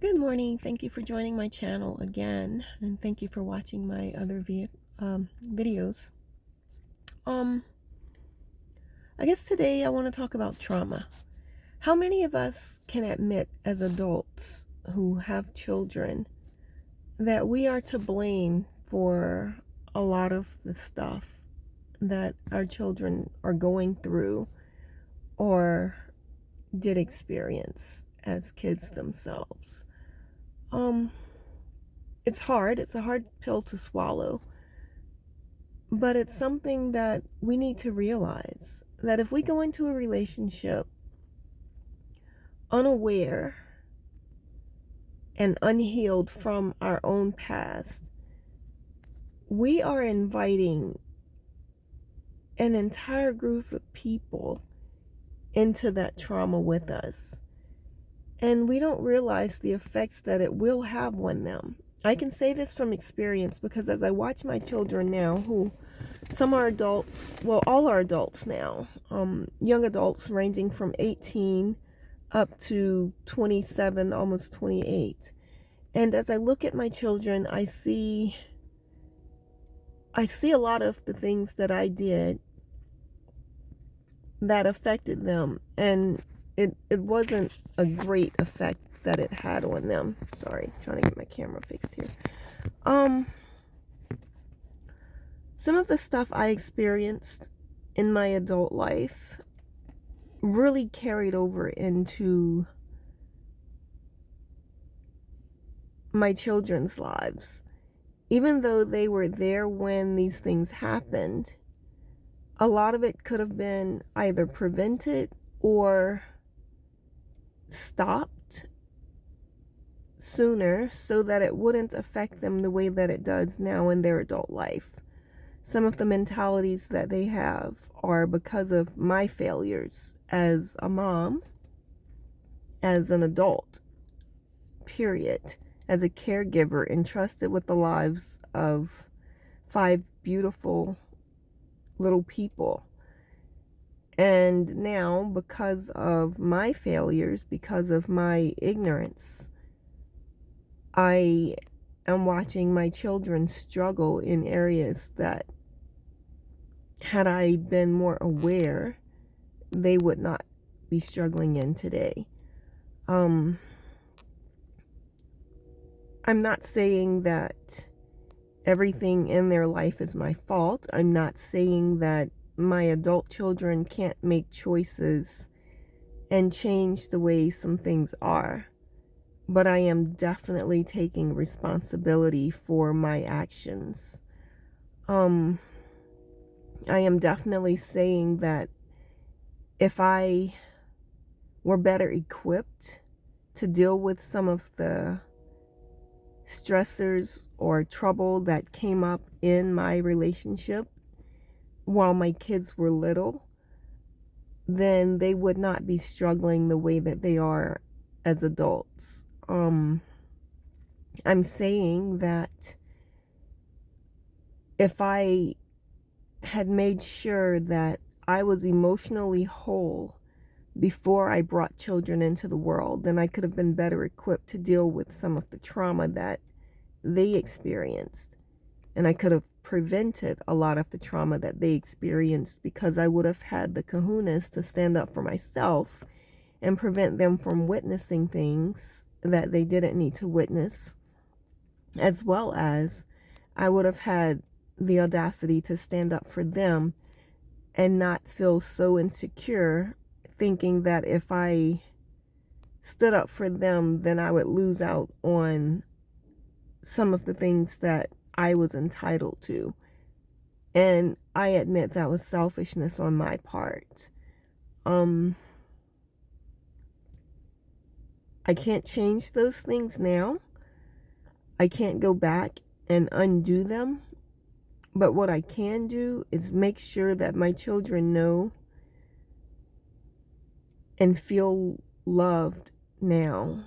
Good morning. Thank you for joining my channel again, and thank you for watching my other videos. Um, I guess today I want to talk about trauma. How many of us can admit as adults who have children that we are to blame for a lot of the stuff that our children are going through or did experience as kids themselves? Um, it's hard. It's a hard pill to swallow. But it's something that we need to realize that if we go into a relationship unaware and unhealed from our own past, we are inviting an entire group of people into that trauma with us. And we don't realize the effects that it will have on them. I can say this from experience because as I watch my children now, who some are adults, well, all are adults now, young adults ranging from 18 up to 27, almost 28. And as I look at my children, I see a lot of the things that I did that affected them, and it wasn't a great effect that it had on them. Sorry, trying to get my camera fixed here. Some of the stuff I experienced in my adult life really carried over into my children's lives. Even though they were there when these things happened, a lot of it could have been either prevented or stopped sooner so that it wouldn't affect them the way that it does now in their adult life. Some of the mentalities that they have are because of my failures as a mom, as an adult, period, as a caregiver entrusted with the lives of 5 beautiful little people. And now, because of my failures, because of my ignorance, I am watching my children struggle in areas that, had I been more aware, they would not be struggling in today. I'm not saying that everything in their life is my fault. I'm not saying that my adult children can't make choices and change the way some things are. But I am definitely taking responsibility for my actions. I am definitely saying that if I were better equipped to deal with some of the stressors or trouble that came up in my relationship while my kids were little, then they would not be struggling the way that they are as adults. I'm saying that if I had made sure that I was emotionally whole before I brought children into the world, then I could have been better equipped to deal with some of the trauma that they experienced. And I could have prevented a lot of the trauma that they experienced because I would have had the kahunas to stand up for myself and prevent them from witnessing things that they didn't need to witness, as well as I would have had the audacity to stand up for them and not feel so insecure, thinking that if I stood up for them, then I would lose out on some of the things that I was entitled to. And I admit that was selfishness on my part. I can't change those things now. I can't go back and undo them. But what I can do is make sure that my children know and feel loved now.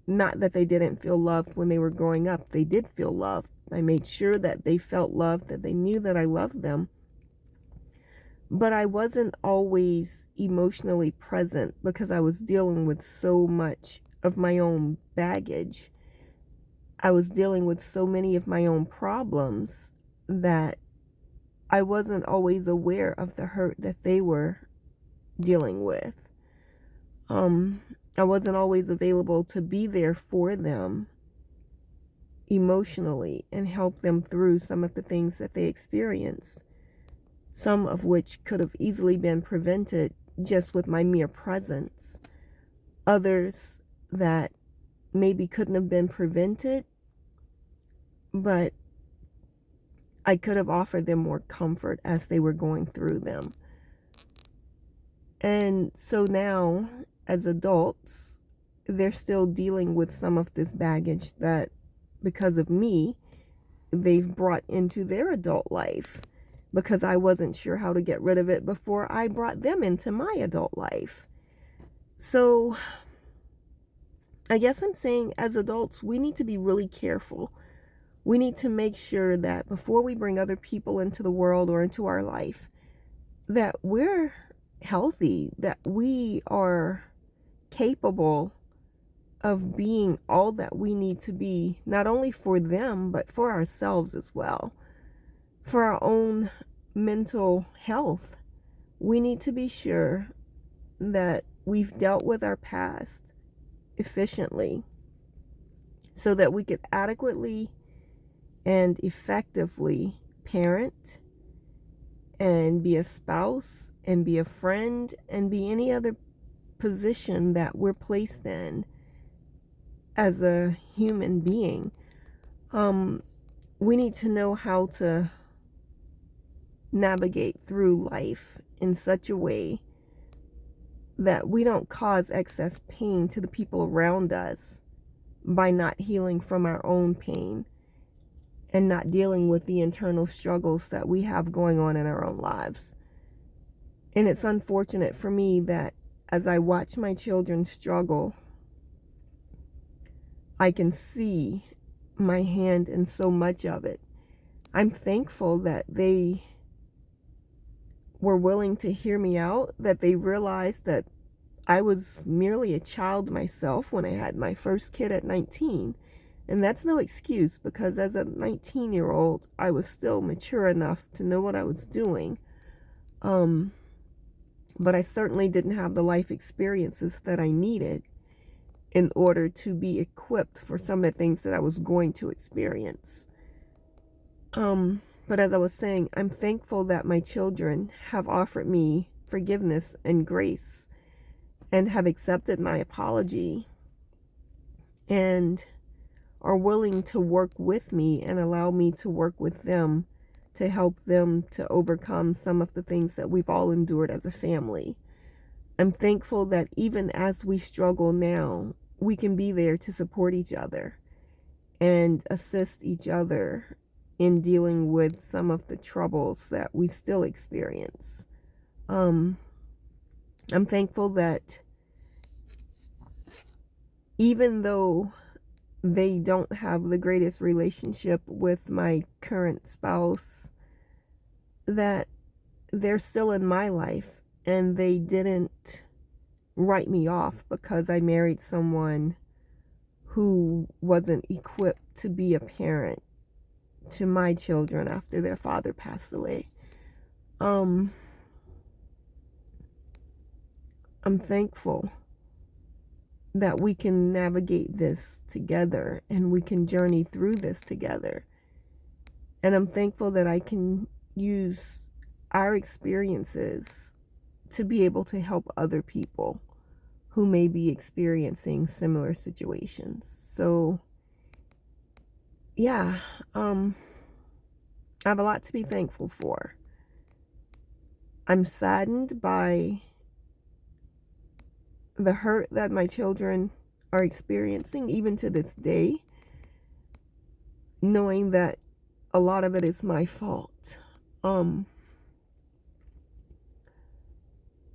Not that they didn't feel loved when they were growing up. They did feel loved. I made sure that they felt loved, that they knew that I loved them. But I wasn't always emotionally present because I was dealing with so much of my own baggage. I was dealing with so many of my own problems that I wasn't always aware of the hurt that they were dealing with. I wasn't always available to be there for them emotionally and help them through some of the things that they experienced, some of which could have easily been prevented just with my mere presence. Others that maybe couldn't have been prevented, but I could have offered them more comfort as they were going through them. And so now, as adults, they're still dealing with some of this baggage that, because of me, they've brought into their adult life, because I wasn't sure how to get rid of it before I brought them into my adult life. So I guess I'm saying, as adults, we need to be really careful. We need to make sure that before we bring other people into the world or into our life, that we're healthy, that we are capable of being all that we need to be, not only for them, but for ourselves as well. For our own mental health, we need to be sure that we've dealt with our past efficiently so that we could adequately and effectively parent and be a spouse and be a friend and be any other position that we're placed in as a human being. We need to know how to navigate through life in such a way that we don't cause excess pain to the people around us by not healing from our own pain and not dealing with the internal struggles that we have going on in our own lives. And it's unfortunate for me that as I watch my children struggle, I can see my hand in so much of it. I'm thankful that they were willing to hear me out, that they realized that I was merely a child myself when I had my first kid at 19. And that's no excuse, because as a 19-year-old, I was still mature enough to know what I was doing. But I certainly didn't have the life experiences that I needed in order to be equipped for some of the things that I was going to experience. But as I was saying, I'm thankful that my children have offered me forgiveness and grace and have accepted my apology and are willing to work with me and allow me to work with them to help them to overcome some of the things that we've all endured as a family. I'm thankful that even as we struggle now, we can be there to support each other and assist each other in dealing with some of the troubles that we still experience. I'm thankful that even though they don't have the greatest relationship with my current spouse, that they're still in my life and they didn't write me off because I married someone who wasn't equipped to be a parent to my children after their father passed away. I'm thankful that we can navigate this together and we can journey through this together. And I'm thankful that I can use our experiences to be able to help other people who may be experiencing similar situations. So, yeah, I have a lot to be thankful for. I'm saddened by the hurt that my children are experiencing, even to this day, knowing that a lot of it is my fault.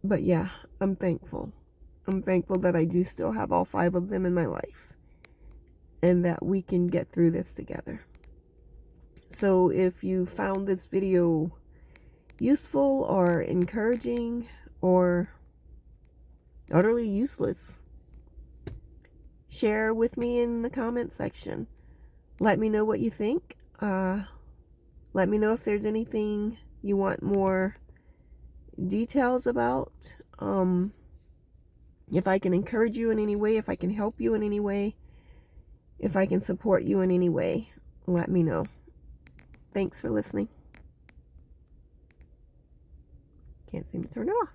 But yeah, I'm thankful. I'm thankful that I do still have all 5 of them in my life and that we can get through this together. So if you found this video useful or encouraging or utterly useless, Share with me in the comment section. Let me know what you think. Let me know if there's anything you want more details about. If I can encourage you in any way, if I can help you in any way, if I can support you in any way, let me know. Thanks for listening. Can't seem to turn it off.